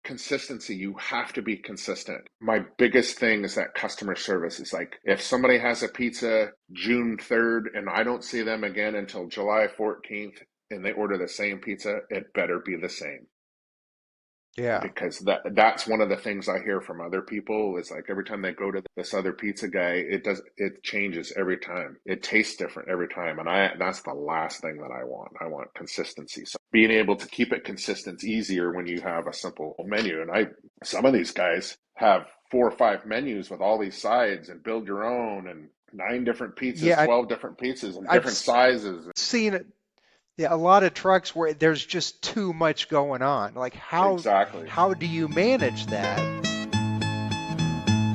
consistency. You have to be consistent. My biggest thing is that customer service. Is like if somebody has a pizza June 3rd and I don't see them again until July 14th and they order the same pizza, it better be the same. Yeah. Because that's one of the things I hear from other people is like every time they go to this other pizza guy, it changes every time. It tastes different every time. And that's the last thing that I want. I want consistency. So being able to keep it consistent is easier when you have a simple menu. And some of these guys have 4 or 5 menus with all these sides and build your own and 9 different pizzas, Yeah, 12 different pizzas and I've different sizes. seen it. Yeah, a lot of trucks where there's just too much going on. Like Exactly. how do you manage that?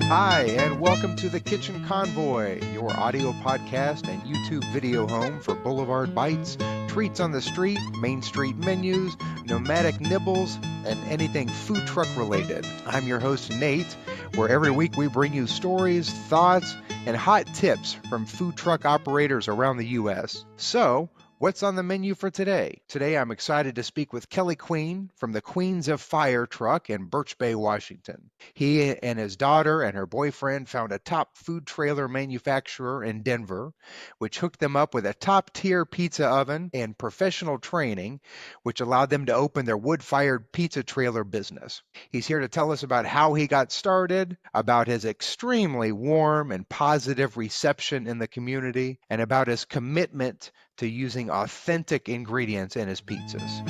Hi, and welcome to the Kitchen Convoy, your audio podcast and YouTube video home for boulevard bites, treats on the street, main street menus, nomadic nibbles, and anything food truck related. I'm your host, Nate, where every week we bring you stories, thoughts, and hot tips from food truck operators around the U.S. So, what's on the menu for today? Today I'm excited to speak with Kelly Queen from the Queens of Fire truck in Birch Bay, Washington. He and his daughter and her boyfriend found a top food trailer manufacturer in Denver, which hooked them up with a top-tier pizza oven and professional training, which allowed them to open their wood-fired pizza trailer business. He's here to tell us about how he got started, about his extremely warm and positive reception in the community, and about his commitment to using authentic ingredients in his pizzas.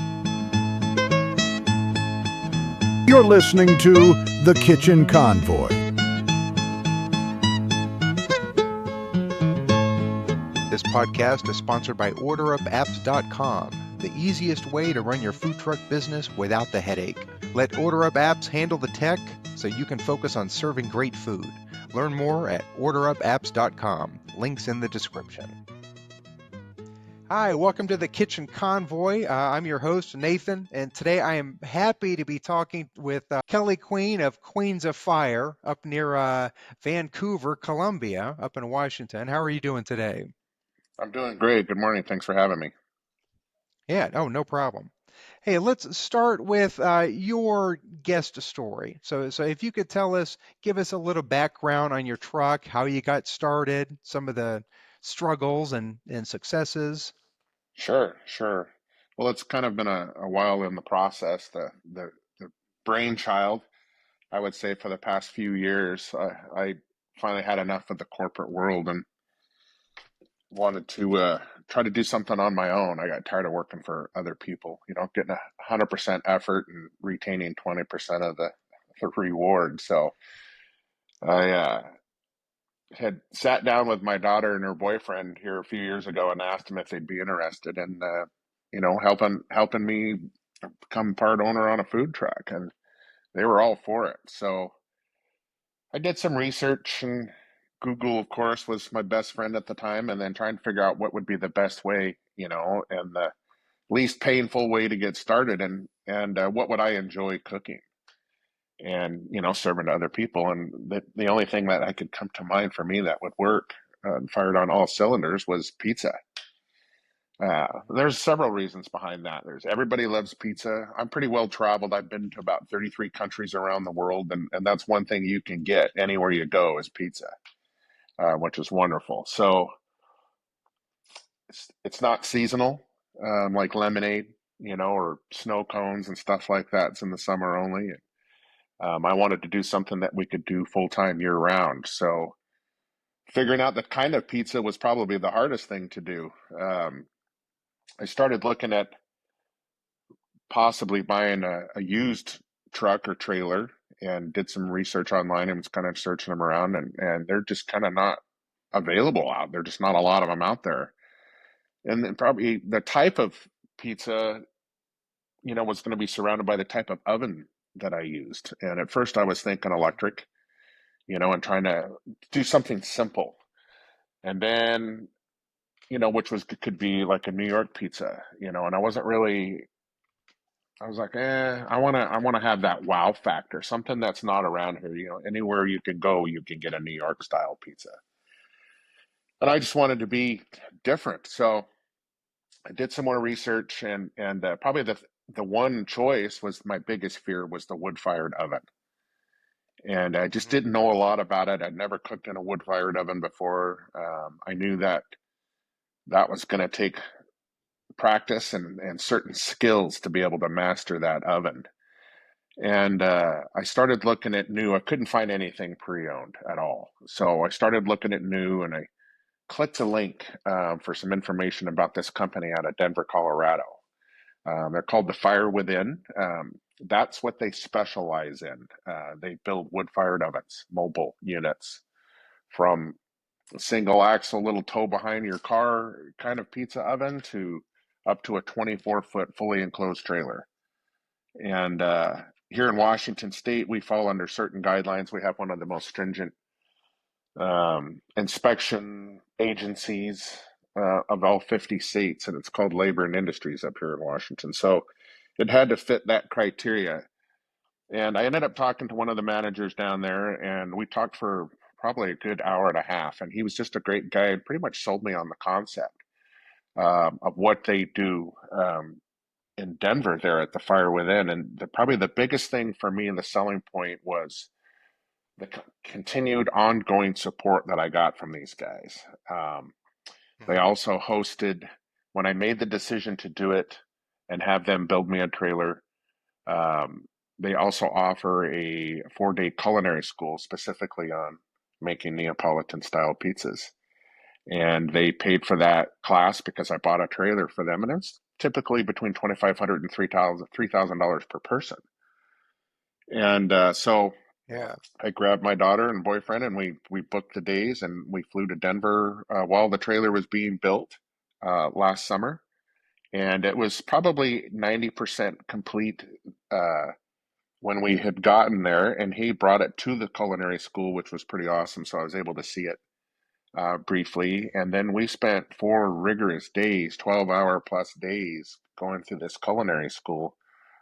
You're listening to The Kitchen Convoy. This podcast is sponsored by OrderUpApps.com, the easiest way to run your food truck business without the headache. Let OrderUp Apps handle the tech so you can focus on serving great food. Learn more at OrderUpApps.com. Links in the description. Hi, welcome to the Kitchen Convoy. I'm your host, Nathan, and today I am happy to be talking with Kelly Queen of Queens of Fire up near Vancouver, Columbia, up in Washington. How are you doing today? I'm doing great. Good morning. Thanks for having me. Yeah, no problem. Hey, let's start with your guest story. So if you could give us a little background on your truck, how you got started, some of the struggles and successes. Sure. Well, it's kind of been a while in the process. The brainchild, I would say, for the past few years, I finally had enough of the corporate world and wanted to try to do something on my own. I got tired of working for other people, getting 100% effort and retaining 20% of the reward. So I had sat down with my daughter and her boyfriend here a few years ago and asked them if they'd be interested in, helping me become part owner on a food truck, and they were all for it. So I did some research, and Google, of course, was my best friend at the time, and then trying to figure out what would be the best way, and the least painful way to get started, and what would I enjoy cooking and serving to other people. And the only thing that I could come to mind for me that would work and fired on all cylinders was pizza. There's several reasons behind that. There's everybody loves pizza. I'm pretty well traveled. I've been to about 33 countries around the world, and that's one thing you can get anywhere you go is pizza, which is wonderful. So it's not seasonal, like lemonade, or snow cones and stuff like that. It's in the summer only. I wanted to do something that we could do full time year round. So figuring out the kind of pizza was probably the hardest thing to do. I started looking at possibly buying a used truck or trailer and did some research online and was kind of searching them around, and they're just kind of not available out there. Just not a lot of them out there. And then probably the type of pizza, was going to be surrounded by the type of oven that I used. And at first I was thinking electric, and trying to do something simple. And then, which could be like a New York pizza, and I was like, I want to have that wow factor, something that's not around here. Anywhere you can go, you can get a New York style pizza. And I just wanted to be different. So I did some more research, and probably the one choice was my biggest fear was the wood-fired oven. And I just Hmm. didn't know a lot about it. I'd never cooked in a wood-fired oven before. I knew that that was going to take practice and certain skills to be able to master that oven. And I started looking at new. I couldn't find anything pre-owned at all. So I started looking at new, and I clicked a link for some information about this company out of Denver, Colorado. They're called the Fire Within. That's what they specialize in. They build wood-fired ovens, mobile units, from a single axle, little tow behind your car kind of pizza oven to up to a 24-foot fully enclosed trailer. And here in Washington State, we fall under certain guidelines. We have one of the most stringent inspection agencies of all 50 states, and it's called Labor and Industries up here in Washington. So it had to fit that criteria. And I ended up talking to one of the managers down there, and we talked for probably a good hour and a half. And he was just a great guy and pretty much sold me on the concept of what they do in Denver there at the Fire Within. And probably the biggest thing for me, and the selling point, was the continued ongoing support that I got from these guys. Um, they Hmm. also hosted, when I made the decision to do it and have them build me a trailer, um, they also offer a 4-day culinary school specifically on making Neapolitan style pizzas. And they paid for that class because I bought a trailer for them. And it's typically between $2,500 and $3,000 per person. And so Yeah. I grabbed my daughter and boyfriend, and we booked the days, and we flew to Denver while the trailer was being built last summer. And it was probably 90% complete when we had gotten there. And he brought it to the culinary school, which was pretty awesome. So I was able to see it briefly. And then we spent 4 rigorous days, 12-hour plus days, going through this culinary school,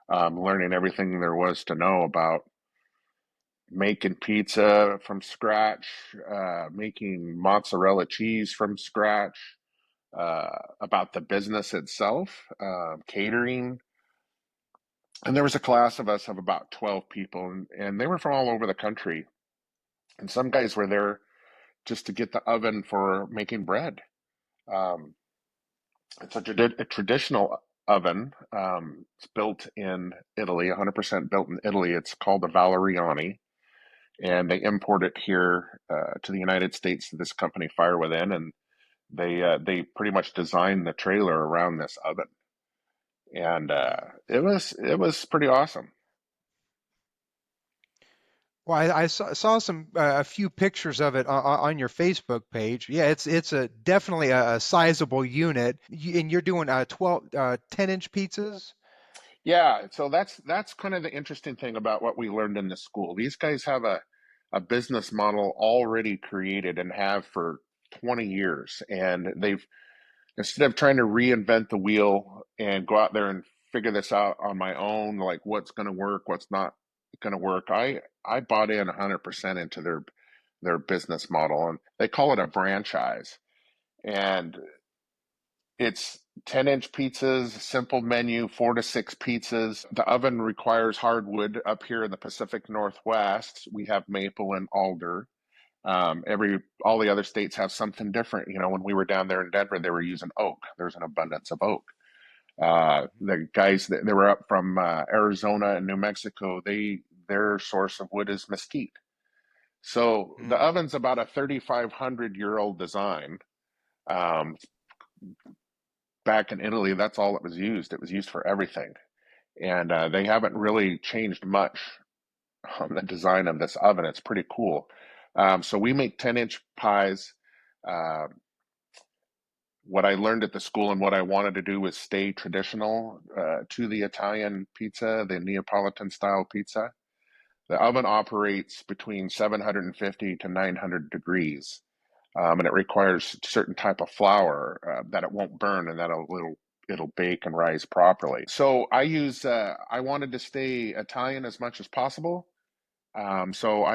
learning everything there was to know about making pizza from scratch, making mozzarella cheese from scratch, uh, about the business itself, catering. And there was a class of us of about 12 people, and they were from all over the country. And some guys were there just to get the oven for making bread. Um, it's a traditional oven. It's built in Italy, 100% built in Italy. It's called the Valeriani, and they import it here to the United States to this company Fire Within, and they pretty much designed the trailer around this oven, and it was pretty awesome. Well, I saw some a few pictures of it on your Facebook page. Yeah, it's a definitely a sizable unit, and you're doing 10-inch pizzas. Yeah, so that's kind of the interesting thing about what we learned in the school. These guys have a business model already created and have for 20 years, and they've, instead of trying to reinvent the wheel and go out there and figure this out on my own, like what's going to work, what's not going to work, I bought in 100% into their business model, and they call it a franchise. And it's 10-inch pizzas, simple menu, 4 to 6 pizzas. The oven requires hardwood. Up here in the Pacific Northwest, we have maple and alder. All the other states have something different. When we were down there in Denver, they were using oak. There's an abundance of oak. The guys that they were up from Arizona and New Mexico, their source of wood is mesquite. So the Hmm. oven's about a 3,500-year-old design. Um, Back in Italy, that's all it was used. It was used for everything, and they haven't really changed much on the design of this oven. It's pretty cool. So we make 10-inch pies. Uh, what I learned at the school and what I wanted to do was stay traditional to the Italian pizza, the Neapolitan style pizza. The oven operates between 750 to 900 degrees, and it requires certain type of flour that it won't burn, and that it'll bake and rise properly. So I wanted to stay Italian as much as possible. So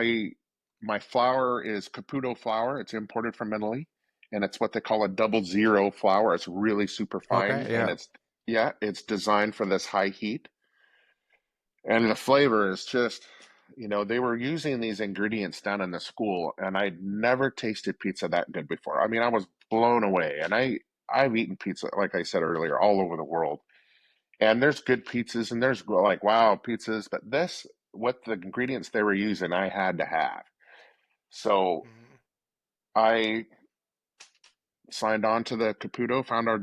my flour is Caputo flour. It's imported from Italy, and it's what they call a 00 flour. It's really super fine, Okay, and yeah. Yeah, it's designed for this high heat, and the flavor is just, they were using these ingredients down in the school, and I'd never tasted pizza that good before. I mean, I was blown away, and I've eaten pizza, like I said earlier, all over the world, and there's good pizzas, and there's like wow pizzas, but this, what the ingredients they were using, I had to have. So Mhm. I signed on to the Caputo, found our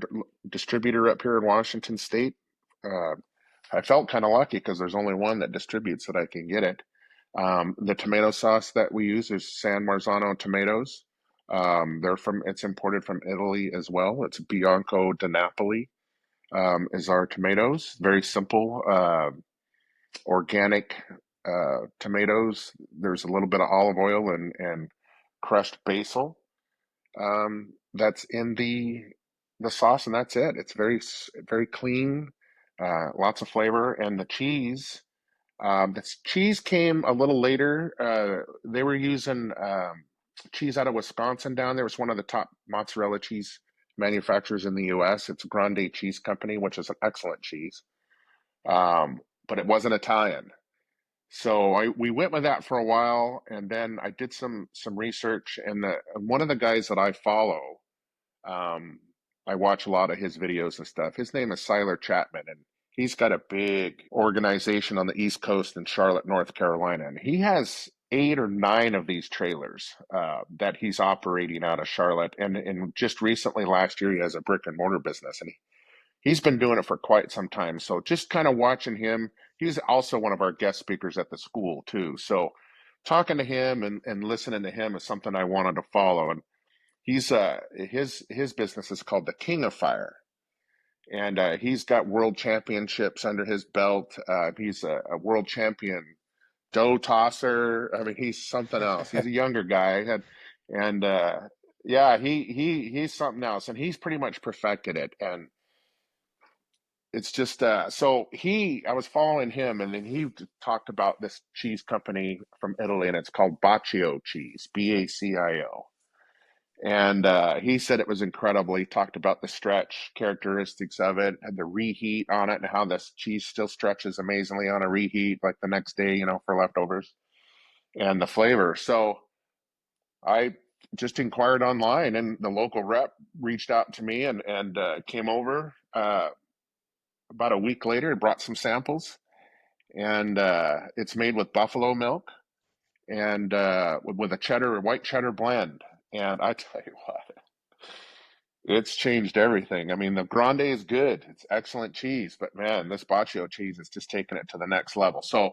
distributor up here in Washington State. Uh, I felt kind of lucky because there's only one that distributes that I can get it. The tomato sauce that we use is San Marzano tomatoes. It's imported from Italy as well. It's Bianco di Napoli, is our tomatoes. Very simple, organic tomatoes. There's a little bit of olive oil and crushed basil, that's in the sauce, and that's it. It's very clean, lots of flavor, and the cheese. The cheese came a little later. They were using cheese out of Wisconsin down there. It's one of the top mozzarella cheese manufacturers in the U.S. It's Grande Cheese Company, which is an excellent cheese, but it wasn't Italian. So we went with that for a while, and then I did some research, and one of the guys that I follow, um, I watch a lot of his videos and stuff. His name is Siler Chapman, and he's got a big organization on the East Coast in Charlotte, North Carolina. And he has 8 or 9 of these trailers that he's operating out of Charlotte. And just recently, last year, he has a brick and mortar business, and he's been doing it for quite some time. So just kind of watching him. He's also one of our guest speakers at the school too. So talking to him and listening to him is something I wanted to follow. And he's his business is called the King of Fire, and he's got world championships under his belt. He's a world champion dough tosser. I mean, he's something else. He's a younger guy, and yeah, he's something else, and he's pretty much perfected it. And it's just so he I was following him, and then he talked about this cheese company from Italy, and it's called Baccio cheese, Bacio. And he said it was incredible. He talked about the stretch characteristics of it, and the reheat on it, and how this cheese still stretches amazingly on a reheat, like the next day, for leftovers, and the flavor. So I just inquired online, and the local rep reached out to me and came over about a week later and brought some samples. And it's made with buffalo milk and with a white cheddar blend. And I tell you what, it's changed everything. I mean, the grande is good. It's excellent cheese, but man, this Baccio cheese is just taking it to the next level. So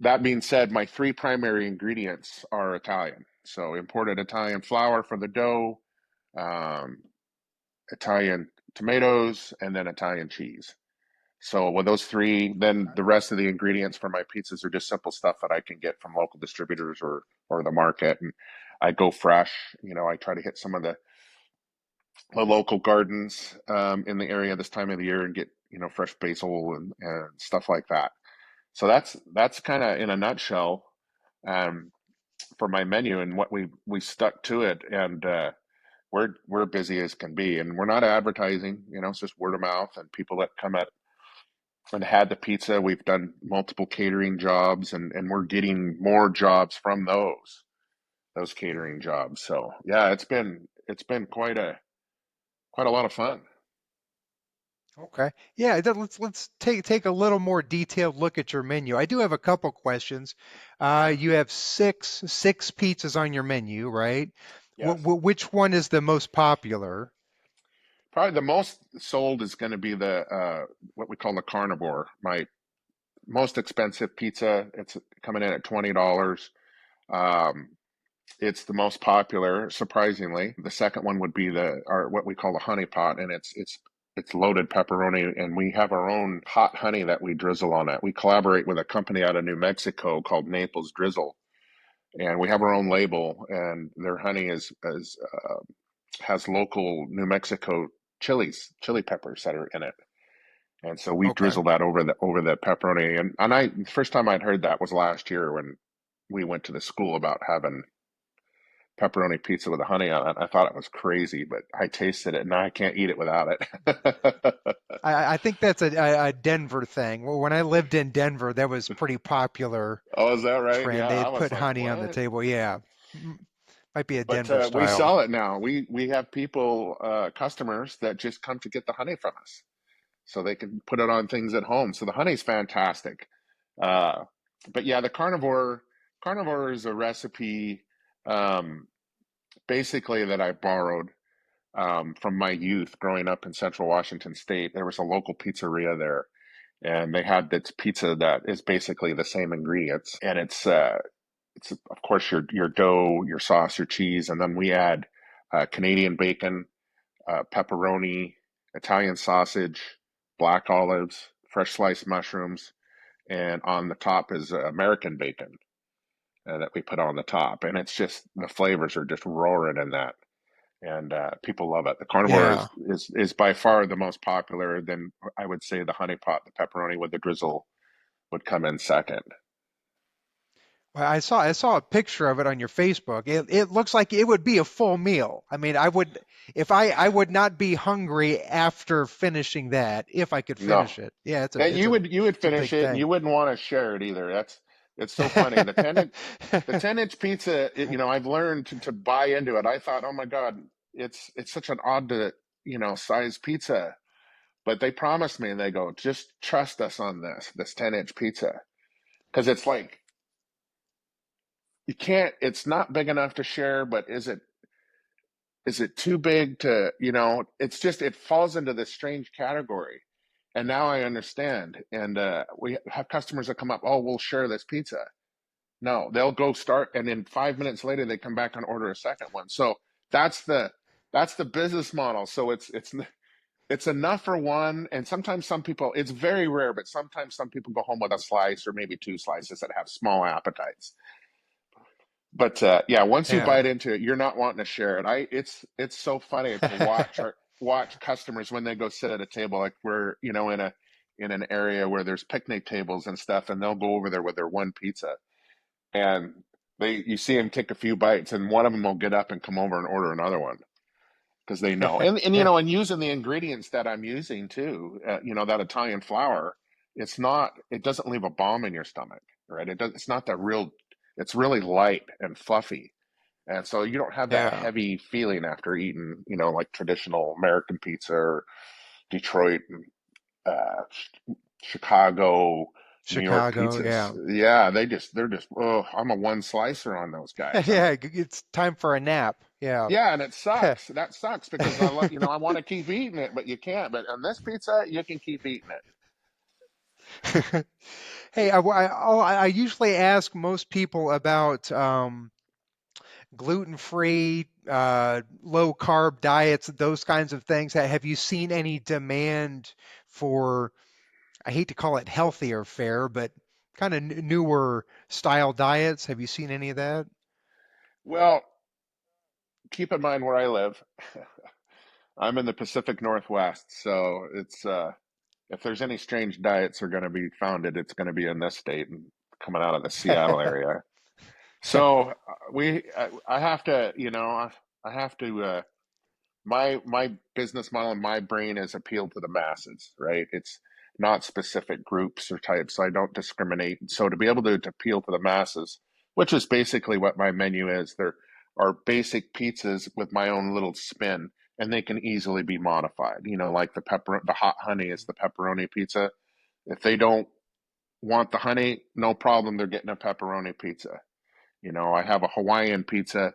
that being said, my 3 primary ingredients are Italian. So imported Italian flour for the dough, um, Italian tomatoes, and then Italian cheese. So with those 3, then the rest of the ingredients for my pizzas are just simple stuff that I can get from local distributors or the market. And I go fresh. I try to hit some of the local gardens in the area this time of the year and get fresh basil and stuff like that. So that's kind of in a nutshell, um, for my menu and what we stuck to it, and we're busy as can be, and we're not advertising. It's just word of mouth and people that come at and had the pizza. We've done multiple catering jobs, and we're getting more jobs from those catering jobs. So yeah, it's been quite a lot of fun. Okay. Yeah, let's take a little more detailed look at your menu. I do have a couple questions. Yeah. You have six pizzas on your menu, right? Yes. Which one is the most popular? Probably the most sold is going to be the what we call the carnivore. My most expensive pizza. It's coming in at $20. Um, it's the most popular, surprisingly. The second one would be our what we call the honey pot, and it's loaded pepperoni, and we have our own hot honey that we drizzle on it. We collaborate with a company out of New Mexico called Naples Drizzle, and we have our own label, and their honey is has local New Mexico chili peppers that are in it. And so we Okay. drizzle that over the pepperoni. And the first time I'd heard that was last year when we went to the school about having pepperoni pizza with the honey on it. I thought it was crazy, but I tasted it and now I can't eat it without it. I think that's a Denver thing. Well, when I lived in Denver, that was pretty popular Oh, is that right? trend. Yeah, I They'd was put like, honey on the what? table. Yeah. Might be a But Denver we style. sell it now. We have people, customers that just come to get the honey from us, so they can put it on things at home. So the honey's fantastic. Uh, but yeah, the carnivore is a recipe, um, basically that I borrowed from my youth growing up in Central Washington State. There was a local pizzeria there, and they had this pizza that is basically the same ingredients, and it's of course your dough, your sauce, your cheese, and then we add Canadian bacon, pepperoni, Italian sausage, black olives, fresh sliced mushrooms, and on the top is American bacon that we put on the top, and it's just the flavors are just roaring in that, and people love it. The carnivore Yeah. is by far the most popular. Then I would say the honey pot, the pepperoni with the drizzle would come in second. Well, I saw a picture of it on your Facebook. It looks like it would be a full meal. I mean, I would if I would not be hungry after finishing that if I could No, finish it. Yeah, it's a and it's a you would it's a finish big it, and thing. you wouldn't want to share it either. It's so funny. The 10-inch pizza, I've learned to buy into it. I thought, oh my God, it's such an odd to, size pizza. But they promised me, and they go, just trust us on this 10-inch pizza. Because it's like, it's not big enough to share, but is it too big to, it's just, it falls into this strange category. And now I understand. And we have customers that come up, oh, we'll share this pizza. No, they'll go start, and then 5 minutes later they come back and order a second one. So that's the that's the business model. So it's enough for one, and sometimes some people, it's very rare, but sometimes some people go home with a slice or maybe two slices that have small appetites. But yeah, once you Yeah. bite into it, you're not wanting to share it. It's so funny to watch customers when they go sit at a table, like we're in an area where there's picnic tables and stuff, and they'll go over there with their one pizza, and you see them take a few bites, and one of them will get up and come over and order another one because they know, and using the ingredients that I'm using too, that Italian flour, it doesn't leave a bomb in your stomach, right? It's not that real, it's really light and fluffy, and so you don't have that Yeah. heavy feeling after eating, like traditional American pizza or Detroit, uh, Chicago, New York Chicago, pizzas. yeah. Yeah, they're just, oh, I'm a one slicer on those guys. Yeah, it's time for a nap. Yeah. Yeah, and it sucks. That sucks because I want to keep eating it, but you can't. But on this pizza, you can keep eating it. Hey, I usually ask most people about gluten-free, low carb diets, those kinds of things. Have you seen any demand for, I hate to call it healthier fare, but kind of newer style diets? Have you seen any of that? Well, keep in mind where I live. I'm in the Pacific Northwest, so it's if there's any strange diets are going to be founded, it's going to be in this state and coming out of the Seattle area. So I have to, I have to. My business model and my brain is appeal to the masses, right? It's not specific groups or types, so I don't discriminate. So to be able to appeal to the masses, which is basically what my menu is, there are basic pizzas with my own little spin, and they can easily be modified. Like the hot honey is the pepperoni pizza. If they don't want the honey, no problem, they're getting a pepperoni pizza. I have a Hawaiian pizza.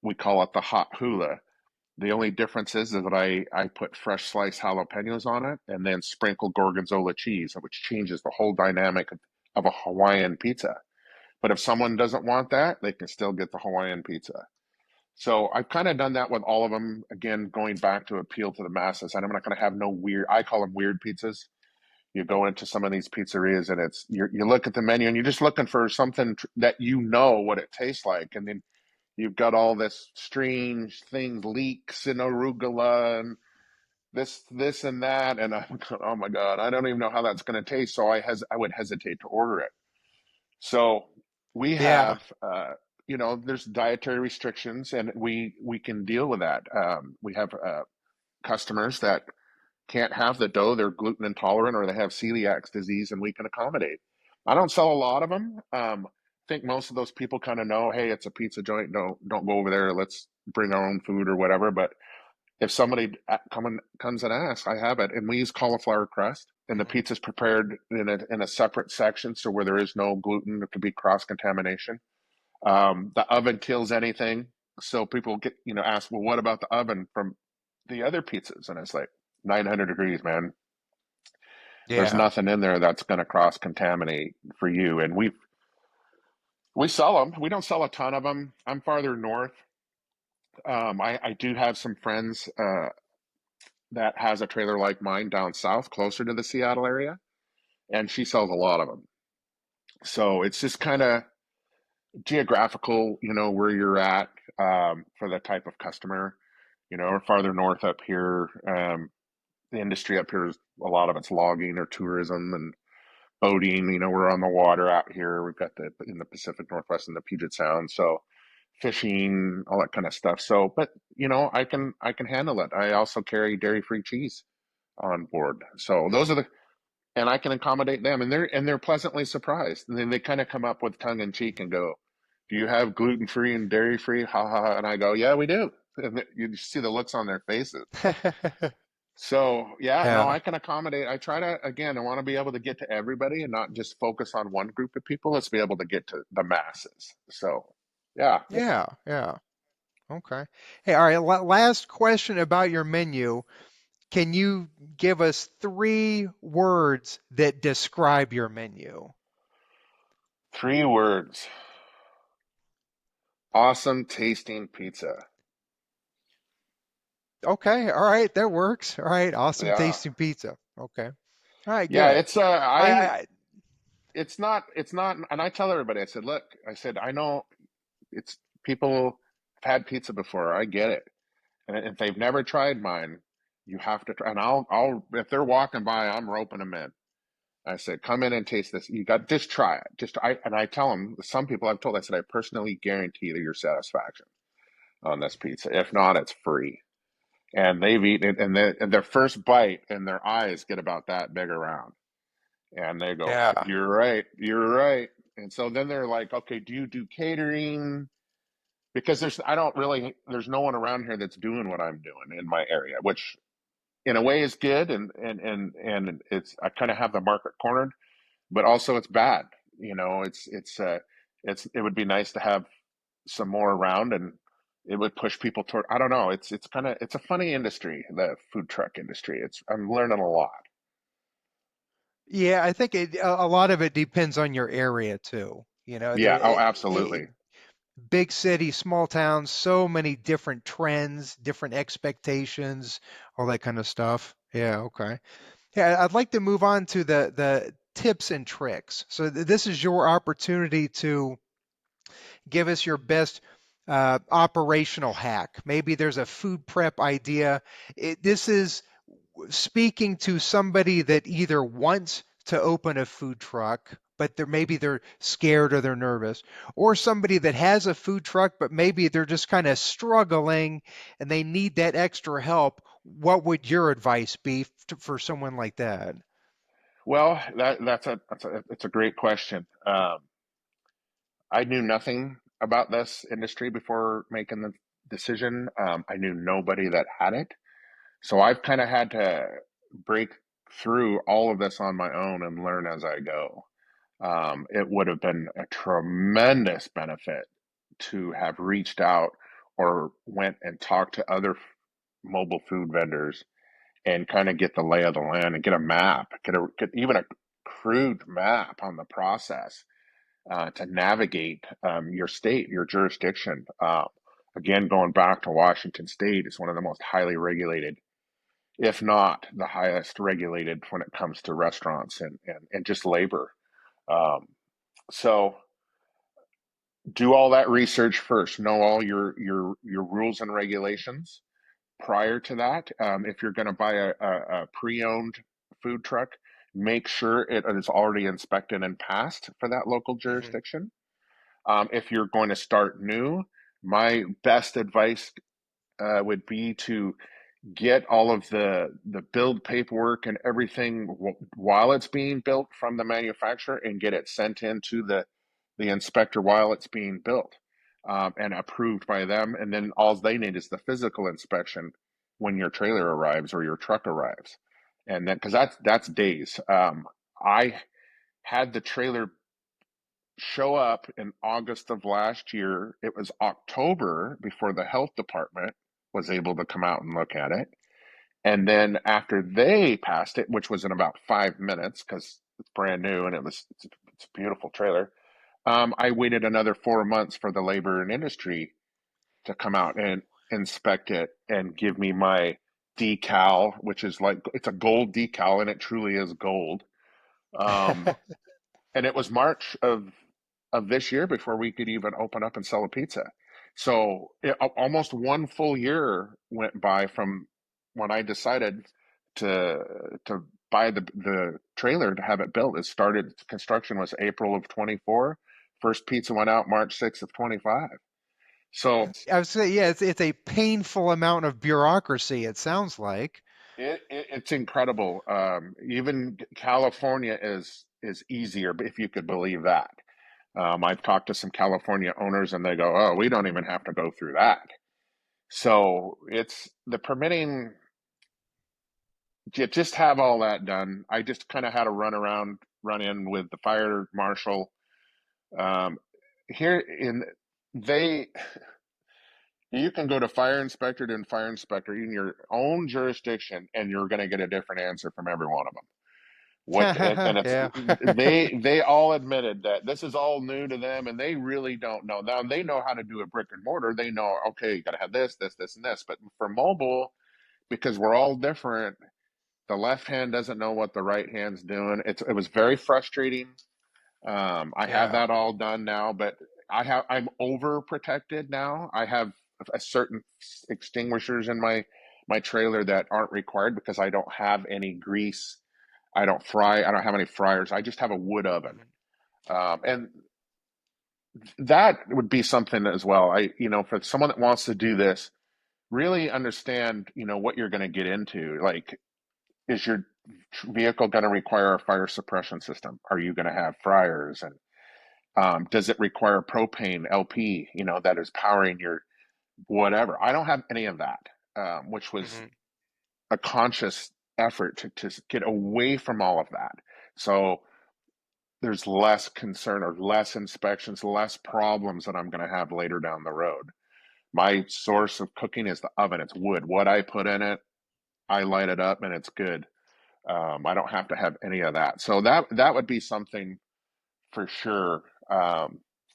We call it the hot hula. The only difference is that I put fresh sliced jalapenos on it and then sprinkle gorgonzola cheese, which changes the whole dynamic of a Hawaiian pizza. But if someone doesn't want that, they can still get the Hawaiian pizza. So I've kind of done that with all of them. Again, going back to appeal to the masses. And I'm not going to have no weird, I call them weird pizzas. You go into some of these pizzerias and you look at the menu and you're just looking for something that what it tastes like. And then you've got all this strange things, leeks and arugula and this and that, and I'm going, oh my God, I don't even know how that's going to taste. So I would hesitate to order it. So we Yeah. have there's dietary restrictions, and we can deal with that. We have customers that can't have the dough; they're gluten intolerant or they have celiac disease, and we can accommodate. I don't sell a lot of them. I think most of those people kind of know, hey, it's a pizza joint. Don't go over there. Let's bring our own food or whatever. But if somebody comes and asks, I have it, and we use cauliflower crust, and the Mhm. pizza's prepared in a separate section, so where there is no gluten, there could be cross contamination. The oven kills anything, so people get ask, well, what about the oven from the other pizzas? And it's like 900 degrees, man. There's Yeah. nothing in there that's going to cross contaminate for you. And we sell them. We don't sell a ton of them. I'm farther north. I do have some friends that has a trailer like mine down south, closer to the Seattle area, and she sells a lot of them. So it's just kind of geographical, where you're at for the type of customer. Or farther north up here, the industry up here is a lot of it's logging or tourism and boating. We're on the water out here. We've got the in the Pacific Northwest and the Puget Sound, so fishing, all that kind of stuff. So, but I can handle it. I also carry dairy-free cheese on board. So those are the and I can accommodate them, and they're pleasantly surprised. And then they kind of come up with tongue in cheek and go, "Do you have gluten free and dairy free?" Ha ha ha! And I go, "Yeah, we do." And you see the looks on their faces. So yeah, no, Yeah. I can accommodate. I try to again. I want to be able to get to everybody and not just focus on one group of people. Let's be able to get to the masses. So yeah, Yeah. Yeah. Okay. Hey, all right. Last question about your menu. Can you give us 3 words that describe your menu? 3 words: awesome tasting pizza. Okay. All right. That works. All right. Awesome Yeah, tasting pizza. Okay. All right. yeah. Good. It's I, I I it's not, and I tell everybody, I said, look, I said, I know it's people have had pizza before. I get it. And if they've never tried mine, you have to try. And I'll, if they're walking by, I'm roping them in. I said, come in and taste this. You got, just try it. And I tell them, some people I've told, I said, I personally guarantee your satisfaction on this pizza. If not, it's free. And they've eaten it, and their first bite and their eyes get about that big around. And they go, yeah. you're right, you're right. And so then they're like, okay, do you do catering? Because there's no one around here that's doing what I'm doing in my area, which in a way is good, and it's I kind of have the market cornered, but also it's bad. It would be nice to have some more around, and it would push people toward. I don't know. It's a funny industry, the food truck industry. I'm learning a lot. Yeah. I think a lot of it depends on your area too. Yeah. Oh, absolutely. Big city, small towns, so many different trends, different expectations, all that kind of stuff. Yeah. Okay. Yeah, I'd like to move on to the tips and tricks. So this is your opportunity to give us your best operational hack. Maybe there's a food prep idea. This is speaking to somebody that either wants to open a food truck, but maybe they're scared or they're nervous, or somebody that has a food truck, but maybe they're just kind of struggling and they need that extra help. What would your advice be for someone like that? Well, it's a great question. I knew nothing about this industry before making the decision. I knew nobody that had it. So I've kind of had to break through all of this on my own and learn as I go. It would have been a tremendous benefit to have reached out or went and talked to other mobile food vendors and kind of get the lay of the land and get a map, get even a crude map on the process to navigate your state, your jurisdiction. Again, going back to Washington State, is one of the most highly regulated, if not the highest regulated, when it comes to restaurants and just labor. Um, so do all that research first. Know all your rules and regulations prior to that. If you're going to buy a pre-owned food truck, make sure it is already inspected and passed for that local Hmm. jurisdiction. If you're going to start new, my best advice would be to get all of the build paperwork and everything while it's being built from the manufacturer and get it sent into the inspector while it's being built, and approved by them. And then all they need is the physical inspection when your trailer arrives or your truck arrives. And then, because that's days. I had the trailer show up in August of last year. It was October before the health department was able to come out and look at it. And then after they passed it, which was in about 5 minutes because it's brand new and it's a beautiful trailer, I waited another 4 months for the labor and industry to come out and inspect it and give me my decal, which is like it's a gold decal and it truly is gold. Um, and it was March of this year before we could even open up and sell a pizza. So almost one full year went by from when I decided to to buy the trailer to have it built. It started construction was April of 24. First pizza went out March 6th of 25. So I would say, yeah, it's a painful amount of bureaucracy, it sounds like. it's incredible. Even California is easier, if you could believe that. I've talked to some California owners and they go, "Oh, we don't even have to go through that." So it's the permitting, just have all that done. I just kind of had a run in with the fire marshal um, here in they. You can go to fire inspector to fire inspector in your own jurisdiction, and you're going to get a different answer from every one of them. What and it's Yeah. they all admitted that this is all new to them and they really don't know. Now they know how to do a brick and mortar. They know, okay, you got to have this and this. But for mobile, because we're all different, the left hand doesn't know what the right hand's doing. It was very frustrating. I have Yeah. that all done now, but I'm overprotected now. I have a certain extinguishers in my trailer that aren't required because I don't have any grease. I don't fry. I don't have any fryers. I just have a wood oven. Mhm. And that would be something as well. For someone that wants to do this, really understand, what you're going to get into. Like, is your vehicle going to require a fire suppression system? Are you going to have fryers? And does it require propane LP, that is powering your whatever? I don't have any of that, which was Mhm. a conscious effort to get away from all of that. So there's less concern or less inspections, less problems that I'm going to have later down the road. My source of cooking is the oven. It's wood. What I put in it, I light it up and it's good. I don't have to have any of that. So that would be something for sure.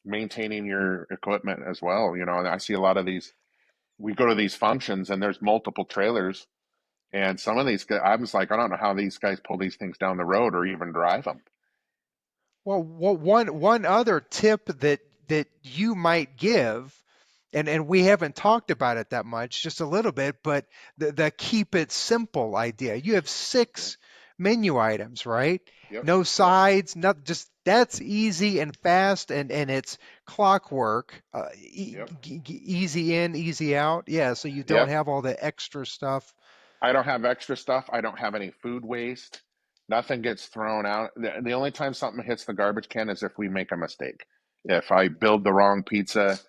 Maintaining your equipment as well. And I see a lot of these. We go to these functions and there's multiple trailers, and some of these guys, I was like, I don't know how these guys pull these things down the road or even drive them. Well, one other tip that you might give, and we haven't talked about it that much, just a little bit, but the keep it simple idea. You have Yeah. six menu items, right? Yep. No Yep. sides, not just that's easy and fast, and it's clockwork, Yep. easy in, easy out. Yeah, so you don't Yep. have all the extra stuff. I don't have extra stuff. I don't have any food waste. Nothing gets thrown out. The only time something hits the garbage can is if we make a mistake. If I build the wrong pizza,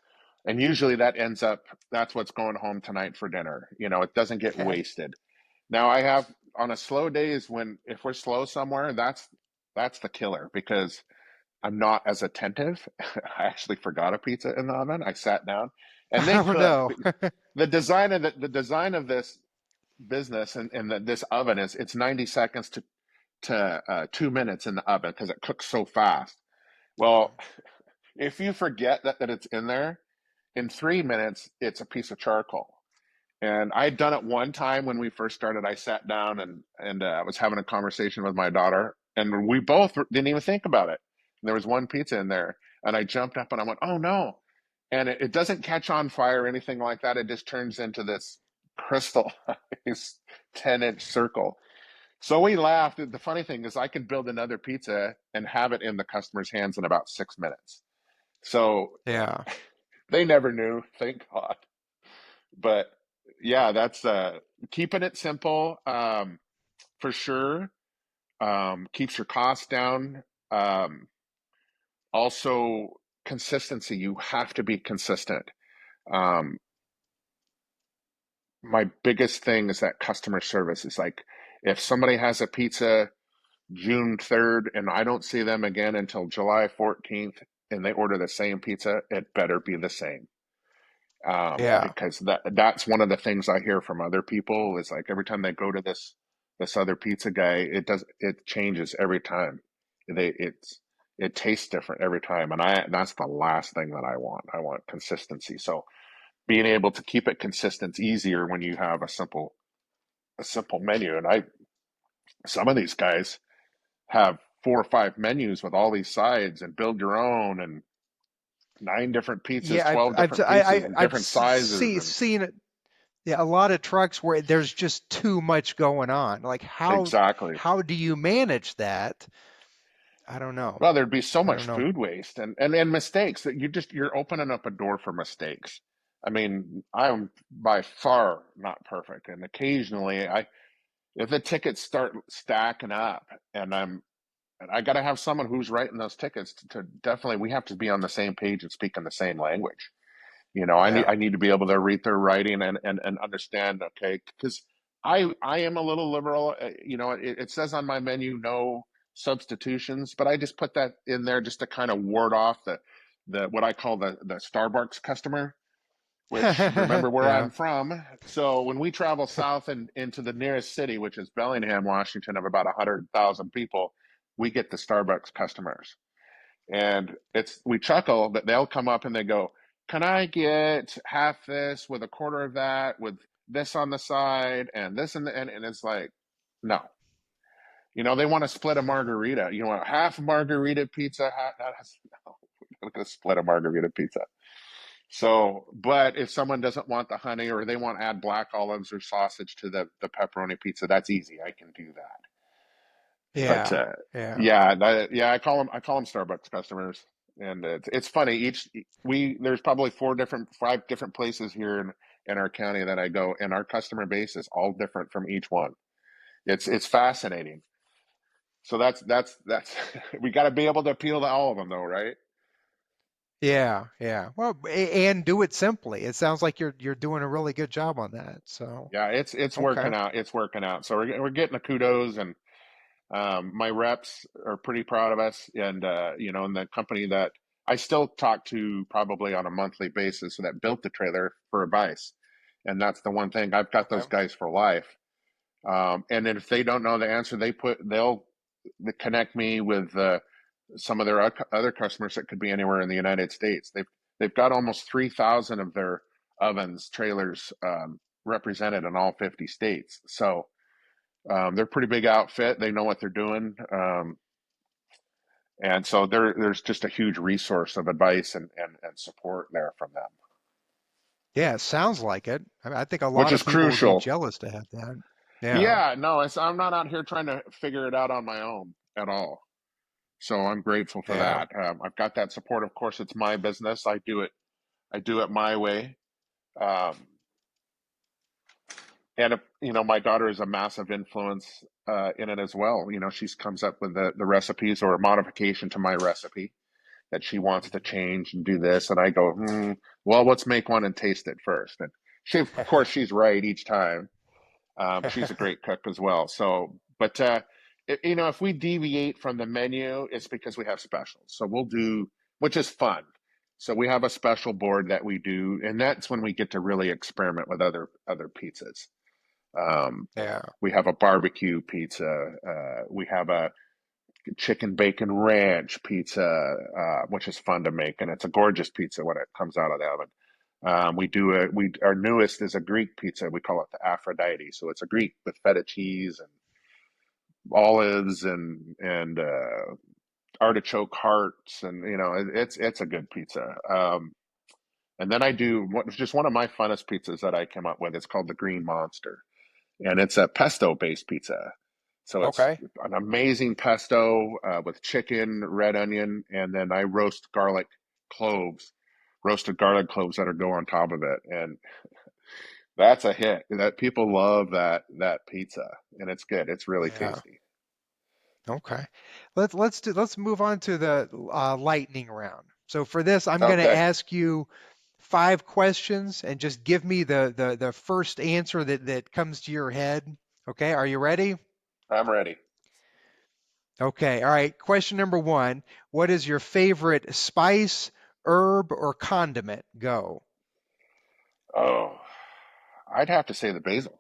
and usually that's what's going home tonight for dinner. It doesn't get wasted. Now I have on a slow days if we're slow somewhere, that's the killer because I'm not as attentive. I actually forgot a pizza in the oven. I sat down and they Oh cook. no. The design of this business and this oven is it's 90 seconds to 2 minutes in the oven because it cooks so fast. Well, if you forget that it's in there, in 3 minutes, it's a piece of charcoal. And I'd done it one time when we first started. I sat down and I was having a conversation with my daughter, and we both didn't even think about it. And there was one pizza in there, and I jumped up and I went, "Oh no!" And it doesn't catch on fire or anything like that. It just turns into this crystal, this 10-inch circle. So we laughed. The funny thing is, I could build another pizza and have it in the customer's hands in about 6 minutes. So Yeah. they never knew, thank God. But yeah, that's keeping it simple, for sure. Keeps your costs down. Um, Also, consistency. You have to be consistent. Um, my biggest thing is that customer service is like, if somebody has a pizza June 3rd and I don't see them again until July 14th and they order the same pizza, it better be the same. Yeah. Because that's one of the things I hear from other people is like every time they go to this other pizza guy, it changes every time. It tastes different every time, and I that's the last thing that I want. I want consistency. So being able to keep it consistent is easier when you have a simple menu. And I some of these guys have 4 or 5 menus with all these sides and build your own and 9 different pizzas, Yeah, 12 different pizzas and I've different sizes and seen it. Yeah, a lot of trucks where there's just too much going on. Like exactly. how do you manage that? I don't know. Well, there'd be so I much don't know. food waste and mistakes that you're opening up a door for mistakes. I mean, I'm by far not perfect, and occasionally if the tickets start stacking up and I got to have someone who's writing those tickets to definitely we have to be on the same page and speak in the same language. Yeah. I need to be able to read their writing and understand, okay, because I am a little liberal. It says on my menu no substitutions, but I just put that in there just to kind of ward off the what I call the Starbucks customer, which remember where Yeah. I'm from. So when we travel south and into the nearest city, which is Bellingham, Washington, of about 100,000 people, we get the Starbucks customers. And we chuckle, but they'll come up and they go, "Can I get half this with a quarter of that with this on the side and this and it's like, no. They want to split a margarita. You want half margarita pizza, no, we're not going to split a margarita pizza. So, but if someone doesn't want the honey or they want to add black olives or sausage to the pepperoni pizza, that's easy. I can do that. But Yeah. Yeah. yeah, I call them Starbucks customers, and it's funny. There's probably 5 different places here in our county that I go, and our customer base is all different from each one. It's fascinating. So that's we got to be able to appeal to all of them, though, right? Yeah. Yeah. Well, and do it simply. It sounds like you're doing a really good job on that. So, Yeah, it's okay. working out. It's working out. So we're getting the kudos, and my reps are pretty proud of us, and the company that I still talk to probably on a monthly basis that built the trailer for advice, and that's the one thing I've got those Okay. guys for life. And then if they don't know the answer, they'll connect me with some of their other customers that could be anywhere in the United States. They've got almost 3,000 of their ovens trailers represented in all 50 states. So they're a pretty big outfit. They know what they're doing. And so there's just a huge resource of advice and support there from them, Yeah, it sounds like it. I think a which lot is of people would be crucial. jealous to have that. Yeah. Yeah, no, I'm not out here trying to figure it out on my own at all. So I'm grateful for Yeah. that. I've got that support. Of course, it's my business. I do it my way. Um, and my daughter is a massive influence in it as well. She comes up with the recipes or a modification to my recipe that she wants to change and do this, and I go, well, let's make one and taste it first. And of course, she's right each time. She's a great cook as well. So, but if we deviate from the menu, it's because we have specials. So we'll do, which is fun. So we have a special board that we do, and that's when we get to really experiment with other pizzas. Um, Yeah. we have a barbecue pizza. We have a chicken bacon ranch pizza, which is fun to make, and it's a gorgeous pizza when it comes out of the oven. Our newest is a Greek pizza. We call it the Aphrodite. So it's a Greek with feta cheese and olives and artichoke hearts, and it's a good pizza. And then I do what just one of my funnest pizzas that I came up with. It's called the Green Monster, and it's a pesto based pizza. So it's Okay. an amazing pesto with chicken, red onion, and then I roast garlic cloves, roasted garlic cloves that are go on top of it, and that's a hit. That people love that pizza, and it's good. It's really Yeah. tasty. Okay. Let's move on to the lightning round. So for this, I'm going to Okay, ask you 5 questions and just give me the first answer that comes to your head. Okay, are you ready? I'm ready. Okay, all right. Question number 1. What is your favorite spice, herb, or condiment? Go. Oh, I'd have to say the basil.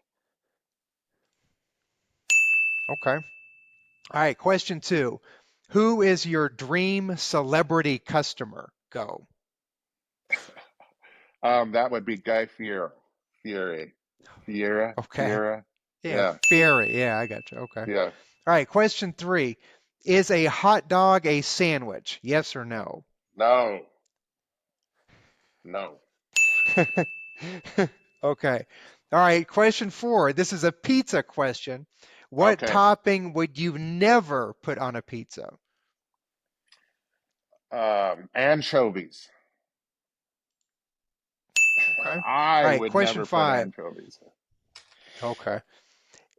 Okay. All right, question 2. Who is your dream celebrity customer? Go. That would be Guy Fieri. Fieri. Fiera. Okay. Fiera. Yeah, Yeah. fairy. Yeah, I got you. Okay. All Yeah. right, question 3. Is a hot dog a sandwich? Yes or no? No. No. Okay. All right, question 4. This is a pizza question. What Okay. topping would you never put on a pizza? Anchovies. Okay. All I right, would question never put 5. anchovies. Okay.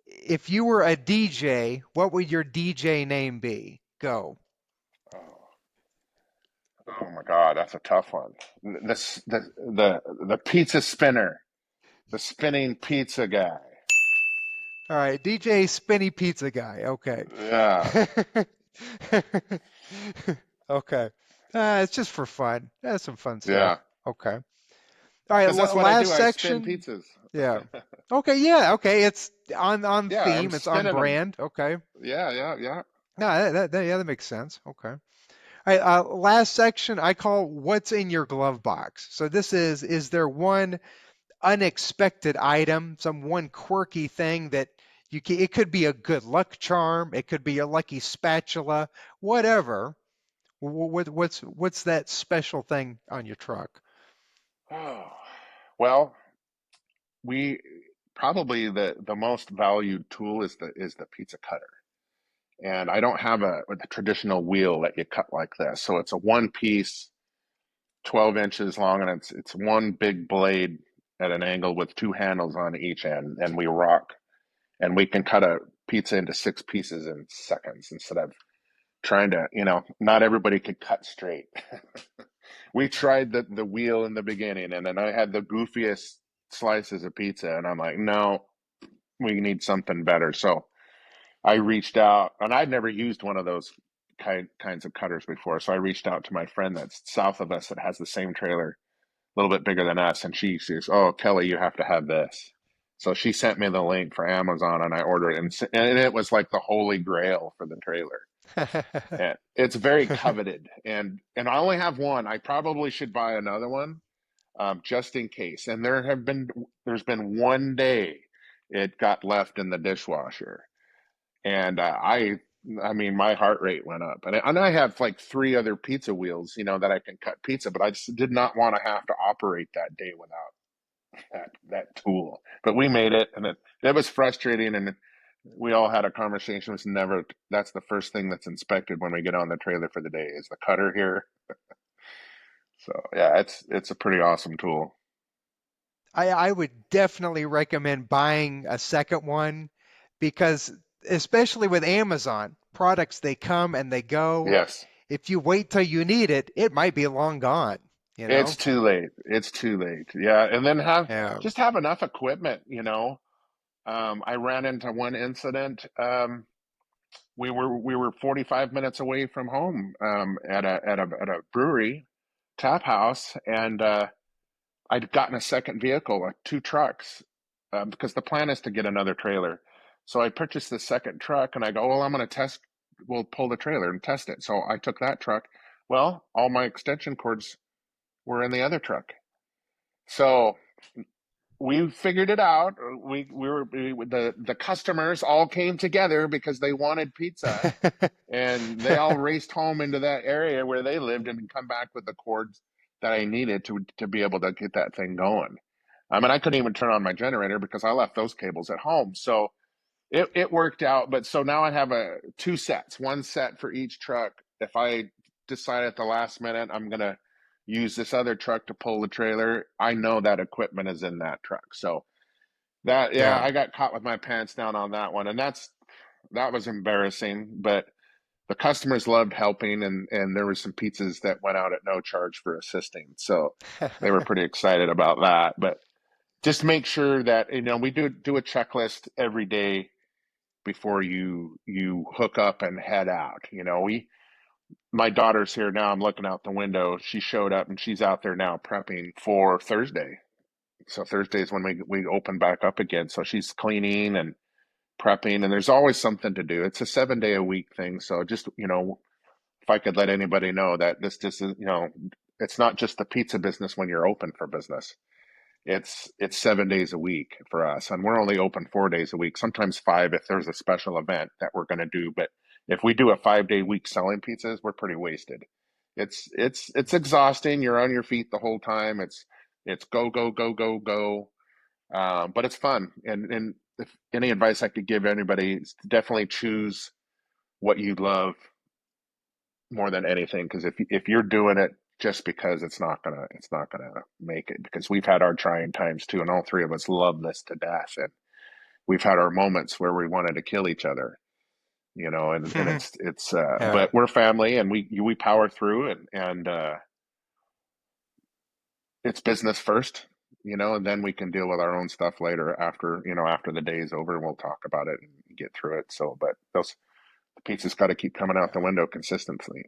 If you were a DJ, what would your DJ name be? Go. Oh, oh my God, that's a tough one. The pizza spinner, the spinning pizza guy. All right, DJ Spinny Pizza Guy. Okay. Yeah. Okay. It's just for fun. That's some fun stuff. Yeah. Okay. All right, Because that's what I last do. I spin section. pizzas. Yeah. Okay, yeah, okay. It's on Yeah, I'm theme. It's on spinning them. brand. Okay. Yeah, yeah, yeah. No, yeah, that makes sense. Okay. All right, last section I call what's in your glove box. So this is there one unexpected item, some one quirky thing that it could be a good luck charm, it could be a lucky spatula, whatever. What's that special thing on your truck? Oh, well, we probably the most valued tool is the pizza cutter. And I don't have a traditional wheel that you cut like this. So it's a one piece, 12 inches long, and it's one big blade at an angle with two handles on each end, and we rock, and we can cut a pizza into 6 pieces in seconds instead of trying to, not everybody could cut straight. We tried the wheel in the beginning, and then I had the goofiest slices of pizza, and I'm like, no, we need something better. So I reached out, and I'd never used one of those kinds of cutters before. So I reached out to my friend that's south of us that has the same trailer, a little bit bigger than us, and she says, "Oh, Kelly, you have to have this." So she sent me the link for Amazon, and I ordered it, and it was like the holy grail for the trailer. And it's very coveted, and I only have one. I probably should buy another one, just in case. And there's been one day it got left in the dishwasher, and I mean, my heart rate went up, and I have like 3 other pizza wheels, that I can cut pizza, but I just did not want to have to operate that day without that tool. But we made it, and it was frustrating, and we all had a conversation. It's never That's the first thing that's inspected when we get on the trailer for the day is the cutter here. So yeah, it's a pretty awesome tool. I would definitely recommend buying a second one because especially with Amazon products, they come and they go. Yes, If you wait till you need it, it might be long gone, you it's know? too late. It's too late. Yeah, and then Yeah. just have enough equipment. I ran into one incident. We were 45 minutes away from home, at a brewery tap house, and I'd gotten a second vehicle, 2 trucks, because the plan is to get another trailer. So I purchased the second truck, and I go, well, I'm going to test. We'll pull the trailer and test it. So I took that truck. Well, all my extension cords were in the other truck. So we figured it out. The customers all came together because they wanted pizza, and they all raced home into that area where they lived and come back with the cords that I needed to be able to get that thing going. I mean, I couldn't even turn on my generator because I left those cables at home. So it worked out. But so now I have 2 sets, one set for each truck. If I decide at the last minute I'm gonna, use this other truck to pull the trailer, I know that equipment is in that truck. So that, yeah, Yeah. I got caught with my pants down on that one, and that was embarrassing. But the customers loved helping, and there were some pizzas that went out at no charge for assisting. So they were pretty excited about that. But just make sure that we do a checklist every day before you hook up and head out. We my daughter's here now. I'm looking out the window. She showed up and she's out there now prepping for Thursday. So Thursday is when we open back up again. So she's cleaning and prepping, and there's always something to do. It's a 7 day a week thing. So just, if I could let anybody know that this just is, it's not just the pizza business when you're open for business. It's 7 days a week for us, and we're only open 4 days a week, sometimes five if there's a special event that we're going to do. But if we do a 5 day week selling pizzas, we're pretty wasted. It's exhausting. You're on your feet the whole time. It's go go go go go, but it's fun. And if any advice I could give anybody is to definitely choose what you love more than anything, because if you're doing it just because, it's not gonna make it, because we've had our trying times too, and all three of us love this to death, and we've had our moments where we wanted to kill each other, and it's Yeah. but we're family, and we power through, and it's business first, and then we can deal with our own stuff later, after the day is over, and we'll talk about it and get through it. So but those the pizza's got to keep coming out the window consistently.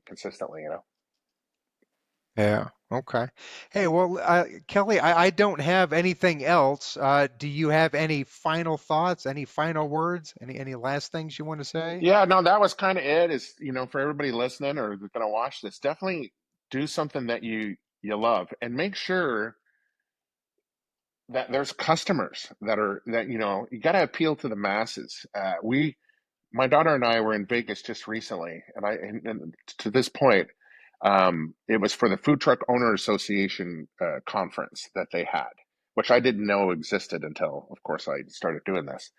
Yeah. Okay. Hey, well, Kelly, I don't have anything else. Do you have any final thoughts, any final words, any last things you want to say? Yeah, no, that was kind of it. Is for everybody listening or going to watch this, definitely do something that you love, and make sure that there's customers that you got to appeal to the masses. My daughter and I were in Vegas just recently, and to this point, it was for the Food Truck Owner Association conference that they had, which I didn't know existed until, of course, I started doing this.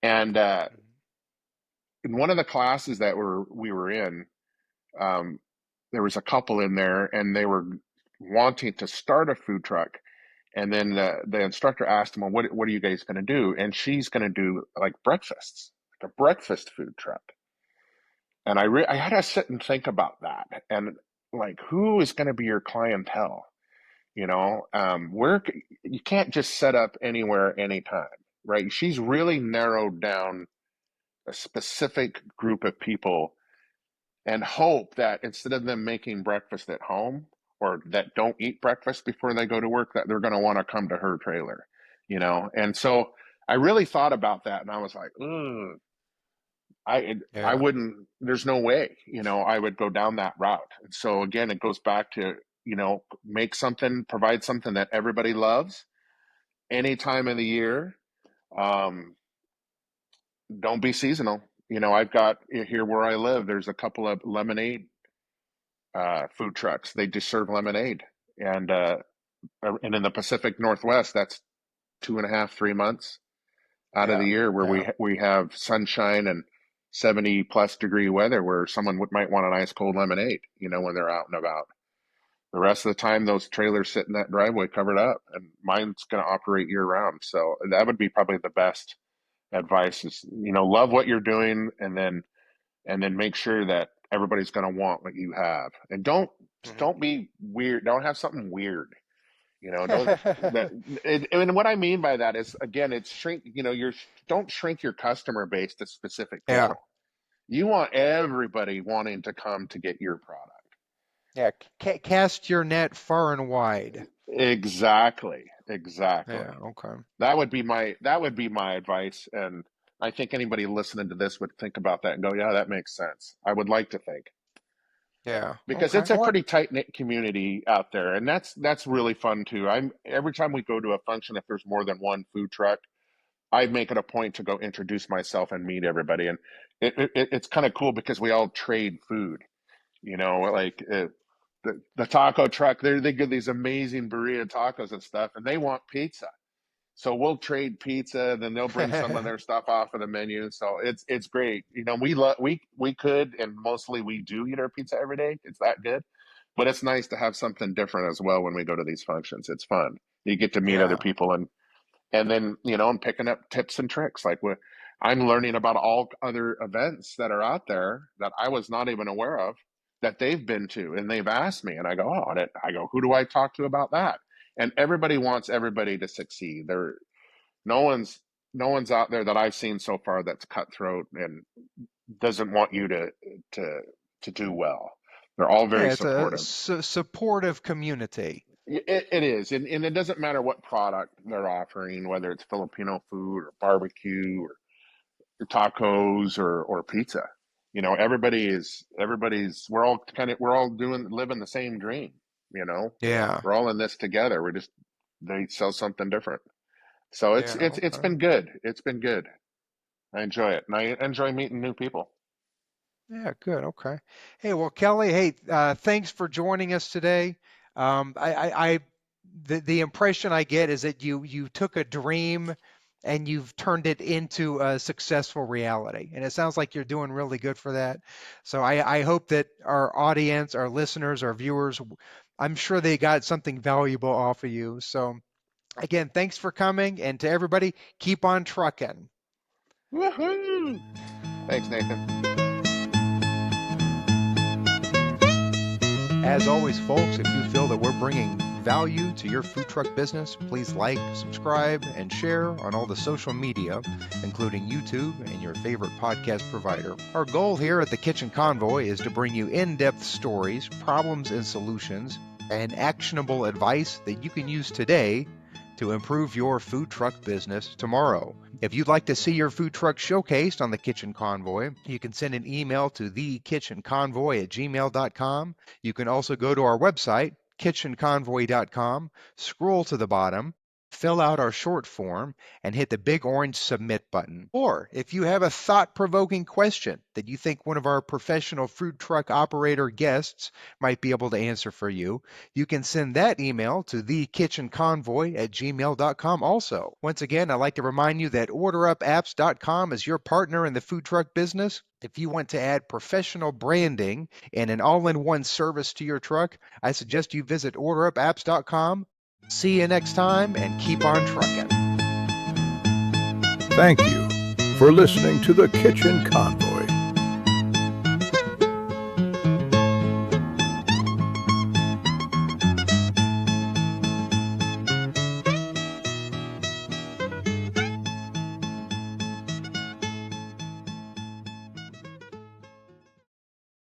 And in one of the classes that we were in, um, there was a couple in there, and they were wanting to start a food truck. And then the instructor asked them, "Well, what are you guys going to do?" And she's going to do like breakfasts, like a breakfast food truck. And I had to sit and think about that, and like, who is going to be your clientele? Where you can't just set up anywhere, anytime, right? She's really narrowed down a specific group of people, and hope that instead of them making breakfast at home, or that don't eat breakfast before they go to work, that they're going to want to come to her trailer. And so I really thought about that, and I was like, ugh, I Yeah. wouldn't. There's no way, I would go down that route. And so again, it goes back to, provide something that everybody loves any time of the year. Um, don't be seasonal. I've got here where I live, there's a couple of lemonade food trucks. They just serve lemonade, and in the Pacific Northwest, that's 2.5, 3 months out of the Yeah. year where Yeah. we have sunshine and 70+ degree weather, where someone might want an ice cold lemonade, when they're out and about. The rest of the time, those trailers sit in that driveway covered up, and mine's going to operate year round. So that would be probably the best advice: is, love what you're doing, and then make sure that everybody's going to want what you have, and Mhm. don't be weird. Don't have something weird. Don't that. And what I mean by that is, again, it's shrink. Don't shrink your customer base to specific Yeah. people. You want everybody wanting to come to get your product. Yeah. Cast your net far and wide. Exactly. Exactly. Yeah. Okay. That would be my advice, and I think anybody listening to this would think about that and go, yeah, that makes sense. I would like to think, Yeah. because Okay. it's a What? pretty tight knit community out there, and that's really fun too. I'm Every time we go to a function, if there's more than one food truck, I make it a point to go introduce myself and meet everybody, and it's kind of cool because we all trade food. Like the taco truck, they give these amazing burrito tacos and stuff, and they want pizza. So we'll trade pizza, then they'll bring some of their stuff off of the menu. So it's great. We could, and mostly we do eat our pizza every day. It's that good. But it's nice to have something different as well when we go to these functions. It's fun. You get to meet other Yeah. people, and then, I'm picking up tips and tricks. Like I'm learning about all other events that are out there that I was not even aware of that they've been to, and they've asked me, and I go, oh, I go, who do I talk to about that? And everybody wants everybody to succeed. No one's no one's out there that I've seen so far that's cutthroat and doesn't want you to to do well. They're all very Yeah, it's a supportive. supportive community. It is, and it doesn't matter what product they're offering, whether it's Filipino food or barbecue or tacos or pizza. We're all living the same dream. You know, Yeah. we're all in this together. They sell something different. So Yeah. it's Okay. been good. It's been good. I enjoy it, and I enjoy meeting new people. Yeah, good. Okay. Hey, well, Kelly, hey, thanks for joining us today. The impression I get is that you took a dream and you've turned it into a successful reality, and it sounds like you're doing really good for that. So I hope that our audience, our listeners, our viewers, I'm sure they got something valuable off of you. So again, thanks for coming, and to everybody, keep on trucking. Woohoo! Thanks, Nathan. As always, folks, if you feel that we're bringing value to your food truck business, please like, subscribe, and share on all the social media, including YouTube and your favorite podcast provider. Our goal here at the Kitchen Convoy is to bring you in-depth stories, problems and solutions, and actionable advice that you can use today to improve your food truck business tomorrow. If you'd like to see your food truck showcased on the Kitchen Convoy, you can send an email to thekitchenconvoy@gmail.com. You can also go to our website, kitchenconvoy.com, scroll to the bottom, fill out our short form, and hit the big orange submit button. Or if you have a thought-provoking question that you think one of our professional food truck operator guests might be able to answer for you, you can send that email to thekitchenconvoy@gmail.com also. Once again, I'd like to remind you that OrderUpApps.com is your partner in the food truck business. If you want to add professional branding and an all-in-one service to your truck, I suggest you visit OrderUpApps.com. See you next time, and keep on trucking. Thank you for listening to the Kitchen Convoy.